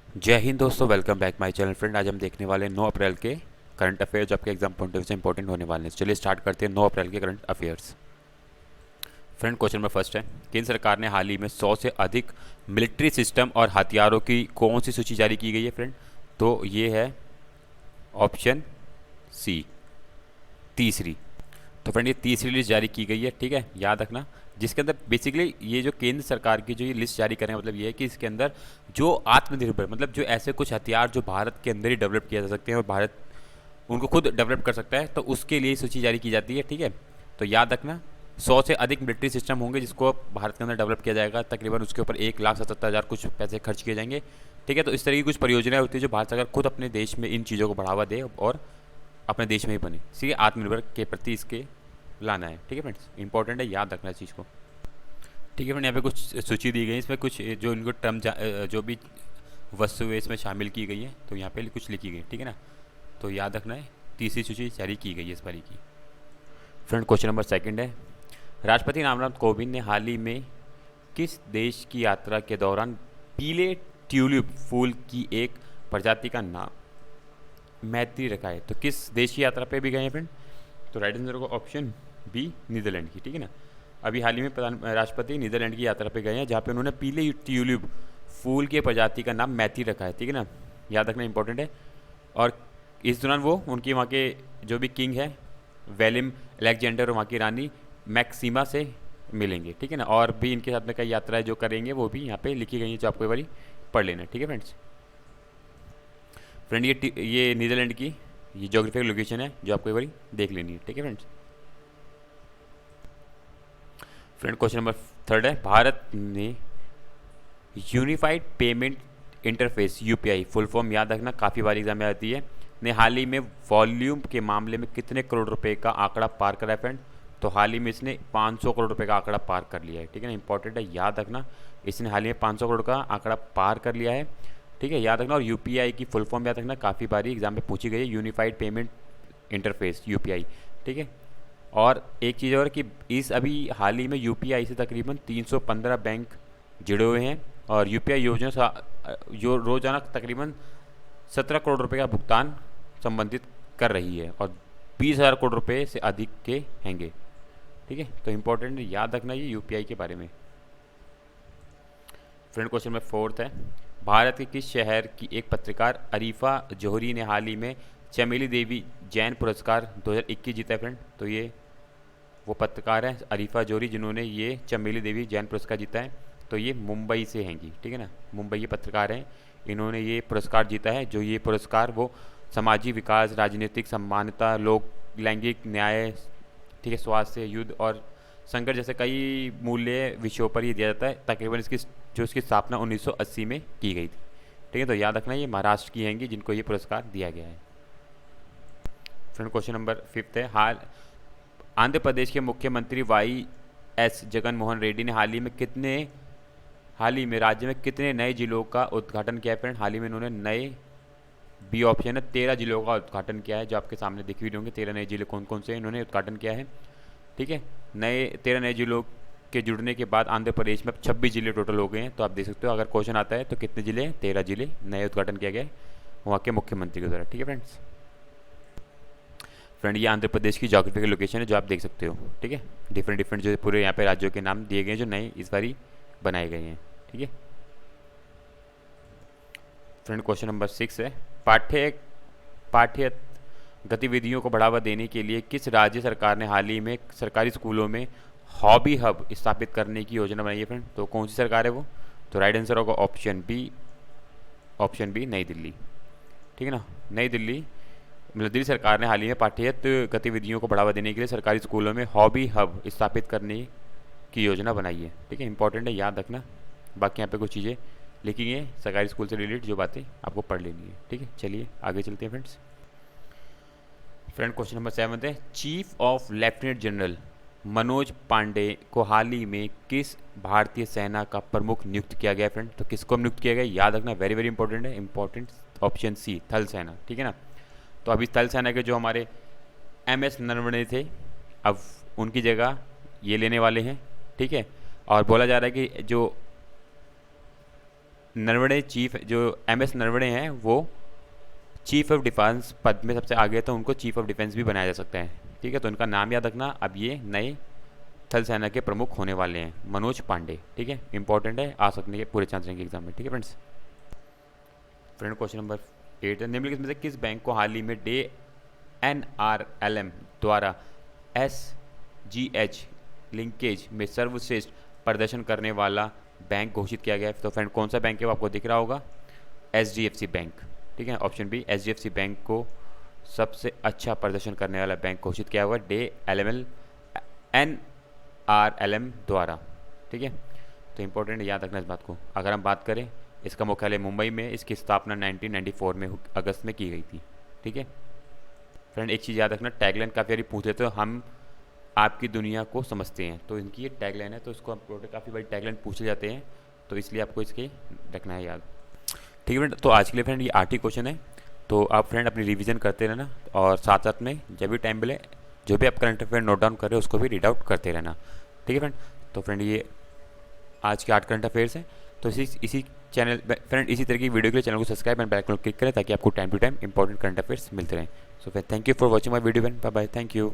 जय हिंद दोस्तों, welcome back my channel friend. आज हम देखने वाले हैं 9 अप्रैल के करंट अफेयर्स जो आपके एग्जाम पॉइंट ऑफ व्यू से इंपॉर्टेंट होने वाले हैं। चलिए स्टार्ट करते हैं 9 अप्रैल के current affairs. Friend, question number first है, केंद्र सरकार ने हाल ही में 100 से अधिक मिलिट्री सिस्टम और हथियारों की कौन सी सूची जारी की गई है फ्रेंड? तो ये है ऑप्शन सी, तीसरी। तो फ्रेंड, ये तीसरी लिस्ट जारी की गई है, ठीक है, याद रखना। जिसके अंदर बेसिकली ये जो केंद्र सरकार की जो ये लिस्ट जारी करें, मतलब ये है कि इसके अंदर जो आत्मनिर्भर, मतलब जो ऐसे कुछ हथियार जो भारत के अंदर ही डेवलप किया जा सकते हैं और भारत उनको खुद डेवलप कर सकता है, तो उसके लिए सूची जारी की जाती है, ठीक है। तो याद रखना, 100 से अधिक मिलिट्री सिस्टम होंगे जिसको भारत के अंदर डेवलप किया जाएगा। तकरीबन उसके ऊपर 1,77,000 कुछ पैसे खर्च किए जाएंगे, ठीक है। तो इस तरह की कुछ परियोजनाएं होती है जो भारत सरकार खुद अपने देश में इन चीज़ों को बढ़ावा दे और अपने देश में ही बने, ठीक है। आत्मनिर्भर के प्रति इसके लाना है, ठीक है फ्रेंड्स, इंपॉर्टेंट है, याद रखना इस चीज़ को, ठीक है फ्रेंड। यहाँ पे कुछ सूची दी गई है, इसमें कुछ जो इनको टर्म जो भी वस्तुएं इसमें शामिल की गई है, तो यहाँ पे कुछ लिखी गई, ठीक है ना। तो याद रखना है, तीसरी सूची जारी की गई है इस बारी की। फ्रेंड, क्वेश्चन नंबर सेकंड है, राष्ट्रपति रामनाथ कोविंद ने हाल ही में किस देश की यात्रा के दौरान पीले ट्यूलिप फूल की एक प्रजाति का नाम मैत्री रखा है? तो किस देश की यात्रा पे भी गए हैं फ्रेंड? तो राइट आंसर होगा ऑप्शन बी, नीदरलैंड की, ठीक है ना। अभी हाल ही में राष्ट्रपति नीदरलैंड की यात्रा पे गए हैं जहाँ पे उन्होंने पीले ट्यूलिप फूल की प्रजाति का नाम मैत्री रखा है, ठीक है ना, याद रखना इंपॉर्टेंट है। और इस दौरान वो उनकी वहाँ के जो भी किंग है वेलिम अलेक्जेंडर और वहाँ की रानी मैक्सिमा से मिलेंगे, ठीक है ना। और भी इनके साथ में कई यात्राएं जो करेंगे वो भी यहाँ पे लिखी गई है, जो आपको एक बारी पढ़ लेना, ठीक है फ्रेंड्स। फ्रेंड, ये नीदरलैंड की ये जोग्राफिकल लोकेशन है जो आपको एक बारी देख लेनी है, ठीक है friends. Friend, question number third है, भारत ने unified payment interface UPI full form याद रखना, काफ़ी बार एग्जाम में आती है, ने हाल ही में वॉल्यूम के मामले में कितने करोड़ रुपए का आंकड़ा पार करा है फ्रेंड? तो हाल ही में इसने 500 करोड़ रुपए का आंकड़ा पार कर लिया है, ठीक है ना, इंपॉर्टेंट है, याद रखना। इसने हाल ही में 500 करोड़ का आंकड़ा पार कर लिया है, ठीक है, याद रखना। और यूपीआई की फुल फॉर्म याद रखना, काफ़ी बारी एग्जाम में पूछी गई है, यूनिफाइड पेमेंट इंटरफेस यूपीआई, ठीक है। और एक चीज़ और कि इस अभी हाल ही में यूपीआई से तकरीबन 315 बैंक जुड़े हुए हैं और यूपीआई योजना जो रोजाना तकरीबन 17 करोड़ रुपए का भुगतान संबंधित कर रही है और 20,000 करोड़ रुपए से अधिक के हैंगे, ठीक है। तो इंपॉर्टेंट याद रखना ये यूपीआई के बारे में। फ्रेंड, क्वेश्चन में फोर्थ है, भारत के किस शहर की एक पत्रकार अरीफा जौहरी ने हाल ही में चमेली देवी जैन पुरस्कार 2021 जीता है फ्रेंड? तो ये वो पत्रकार है अरीफा जौहरी जिन्होंने ये चमेली देवी जैन पुरस्कार जीता है। तो ये मुंबई से हैंगी, ठीक है ना, मुंबई ये पत्रकार हैं, इन्होंने ये पुरस्कार जीता है। जो ये पुरस्कार वो सामाजिक विकास, राजनीतिक समानता, लोक लैंगिक न्याय, ठीक है, स्वास्थ्य, युद्ध और संघर्ष जैसे कई मूल्य विषयों पर ये दिया जाता है। तकरीबन इसकी स्थापना 1980 में की गई थी, ठीक है। तो याद रखना ये महाराष्ट्र की हैंगी जिनको ये पुरस्कार दिया गया है। फ्रेंड, क्वेश्चन नंबर फिफ्थ है, आंध्र प्रदेश के मुख्यमंत्री वाई एस जगन मोहन रेड्डी ने हाल ही में राज्य में कितने नए जिलों का उद्घाटन किया है फ्रेंड? हाल ही में इन्होंने नए, बी ऑप्शन है, 13 जिलों का उद्घाटन किया है, जो आपके सामने दिख भी होंगे 13 नए जिले कौन कौन से इन्होंने उद्घाटन किया है, ठीक है। 13 नए जिलों के जुड़ने के बाद आंध्र प्रदेश में 26 जिले टोटल हो गए हैं। तो आप देख सकते हो, अगर क्वेश्चन आता है तो कितने जिले हैं? 13 जिले नए उद्घाटन किया गया है वहाँ के मुख्यमंत्री के द्वारा, ठीक है फ्रेंड्स। फ्रेंड, ये आंध्र प्रदेश की जोग्राफिकल लोकेशन है जो आप देख सकते हो, ठीक है। डिफरेंट जो पूरे यहाँ पे राज्यों के नाम दिए गए हैं जो नए इस बारी बनाए गए हैं, ठीक है। फ्रेंड, क्वेश्चन नंबर 6 है, पाठ्य गतिविधियों को बढ़ावा देने के लिए किस राज्य सरकार ने हाल ही में सरकारी स्कूलों में हॉबी हब स्थापित करने की योजना बनाई है फ्रेंड? तो कौन सी सरकार है वो? तो राइट आंसर होगा ऑप्शन बी, नई दिल्ली, ठीक है ना। नई दिल्ली, मतलब दिल्ली सरकार ने हाल ही में पाठ्येतर गतिविधियों को बढ़ावा देने के लिए सरकारी स्कूलों में हॉबी हब स्थापित करने की योजना बनाई है, ठीक है, इंपॉर्टेंट है, याद रखना। बाकी यहाँ पे कुछ चीज़ें लिखी गई हैं सरकारी स्कूल से रिलेटेड जो बातें आपको पढ़ लेनी है, ठीक है। चलिए आगे चलते हैं फ्रेंड्स। क्वेश्चन नंबर 7 है, chief of lieutenant general Manoj Pande को हाल ही में किस भारतीय सेना का प्रमुख नियुक्त किया गया फ्रेंड? तो किसको नियुक्त किया गया, याद रखना, वेरी वेरी इंपॉर्टेंट है, इंपॉर्टेंट, ऑप्शन सी, थल सेना, ठीक है ना। तो अभी थल सेना के जो हमारे MS नरवणे थे, अब उनकी जगह ये लेने वाले हैं, ठीक है। और बोला जा रहा है कि जो नरवणे चीफ जो MS नरवणे हैं वो चीफ ऑफ डिफेंस पद में सबसे आगे, तो उनको चीफ ऑफ डिफेंस भी बनाया जा सकता है। ठीक है, तो उनका नाम याद रखना। अब ये नए थल सेना के प्रमुख होने वाले हैं, मनोज पांडे। ठीक है, इंपॉर्टेंट है, आ सकने के पूरे चांस रहेंगे एग्जाम में। ठीक है फ्रेंड्स। क्वेश्चन नंबर 8 है, निम्नलिखित में से किस बैंक को हाल ही में NRLM द्वारा SGH लिंकेज में सर्वश्रेष्ठ प्रदर्शन करने वाला बैंक घोषित किया गया है? तो फ्रेंड कौन सा बैंक है वो आपको दिख रहा होगा, HDFC बैंक। ठीक है, ऑप्शन बी, HDFC बैंक को सबसे अच्छा प्रदर्शन करने वाला बैंक घोषित किया हुआ NRLM द्वारा। ठीक है, तो इंपॉर्टेंट याद रखना इस बात को। अगर हम बात करें, इसका मुख्यालय मुंबई में, इसकी स्थापना 1994 में अगस्त में की गई थी। ठीक है फ्रेंड, एक चीज़ याद रखना, टैगलाइन काफ़ी बारी पूछ लेते, तो हम आपकी दुनिया को समझते हैं, तो इनकी ये टैगलाइन है, तो इसको हम काफ़ी बारी टैगलाइन पूछे जाते हैं, तो इसलिए आपको इसके रखना है याद। ठीक है फ्रेंड, तो आज के लिए फ्रेंड ये 8 ही क्वेश्चन है, तो आप फ्रेंड अपनी रिवीजन करते रहना, और साथ साथ में जब भी टाइम मिले जो भी आप करंट अफेयर नोट डाउन कर रहे हो उसको भी रीड आउट करते रहना। ठीक है फ्रेंड, तो फ्रेंड ये आज के 8 करंट अफेयर्स हैं। तो इसी चैनल फ्रेंड इसी तरह की वीडियो के लिए चैनल को subscribe and bell icon click करें, ताकि आपको time to time important current affairs मिलते रहें। So friend, thank you for watching my video. Bye bye, thank you.